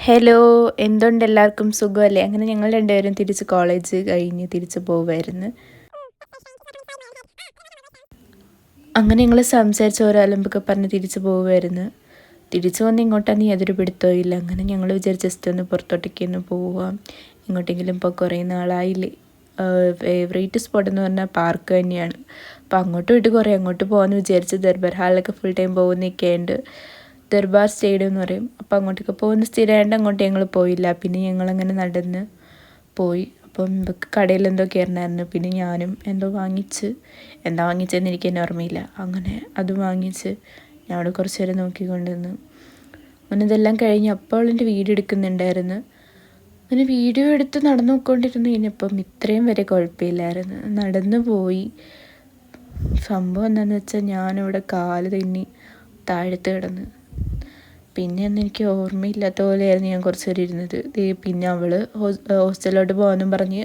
Hello, എന്തുണ്ട്? എല്ലാവർക്കും സുഖമല്ലേ? അങ്ങനെ ഞങ്ങൾ രണ്ടുപേരും തിരിച്ച് കോളേജ് കഴിഞ്ഞ് തിരിച്ച് പോവുമായിരുന്നു. അങ്ങനെ ഞങ്ങൾ സംസാരിച്ച് ഓരോ അലമ്പൊക്കെ പറഞ്ഞ് തിരിച്ച് പോവുമായിരുന്നു. തിരിച്ച് വന്ന് ഇങ്ങോട്ടാണ് യാതൊരു പിടുത്തവും ഇല്ല. അങ്ങനെ ഞങ്ങൾ വിചാരിച്ച് ജസ്റ്റ് ഒന്ന് പുറത്തോട്ടേക്കൊന്ന് പോവാം, എങ്ങോട്ടെങ്കിലും ഇപ്പോൾ കുറേ നാളായില്ലേ. ഫേവറേറ്റ് സ്പോട്ട് എന്ന് പറഞ്ഞാൽ പാർക്ക് തന്നെയാണ്. അപ്പോൾ അങ്ങോട്ട് വിട്ട് കുറേ അങ്ങോട്ട് പോകാമെന്ന് വിചാരിച്ച് ദർബാർ ഹാളിലൊക്കെ ഫുൾ ടൈം പോകുന്നൊക്കെ ഉണ്ട്. ദർബാർ സ്റ്റേഡിയം എന്ന് പറയും. അപ്പോൾ അങ്ങോട്ടൊക്കെ പോകുന്ന സ്ഥിരമായിട്ട് അങ്ങോട്ട് ഞങ്ങൾ പോയില്ല. പിന്നെ ഞങ്ങളങ്ങനെ നടന്ന് പോയി. അപ്പം കടയിൽ എന്തോ കയറണമായിരുന്നു. പിന്നെ ഞാനും എന്തോ എന്താ വാങ്ങിച്ചതെന്ന് എനിക്ക് തന്നെ ഓർമ്മയില്ല. അങ്ങനെ അത് വാങ്ങിച്ച് ഞാൻ അവിടെ കുറച്ച് നേരം നോക്കിക്കൊണ്ടിരുന്നു. അങ്ങനെ ഇതെല്ലാം കഴിഞ്ഞ് അപ്പോൾ എൻ്റെ വീഡിയോ എടുക്കുന്നുണ്ടായിരുന്നു. അങ്ങനെ വീഡിയോ എടുത്ത് നടന്നു പോയിക്കൊണ്ടിരുന്നു കഴിഞ്ഞപ്പം ഇത്രയും വരെ കുഴപ്പമില്ലായിരുന്നു. നടന്നു പോയി. സംഭവം എന്താണെന്ന് വെച്ചാൽ ഞാനിവിടെ കാല് തെന്നി താഴത്ത് കിടന്ന്. പിന്നെ ഒന്നും എനിക്ക് ഓർമ്മയില്ലാത്ത പോലെയായിരുന്നു ഞാൻ കുറച്ച് നേരം ഇരുന്നത്. പിന്നെ അവൾ ഹോസ്റ്റലിലോട്ട് പോകാമെന്നും പറഞ്ഞ്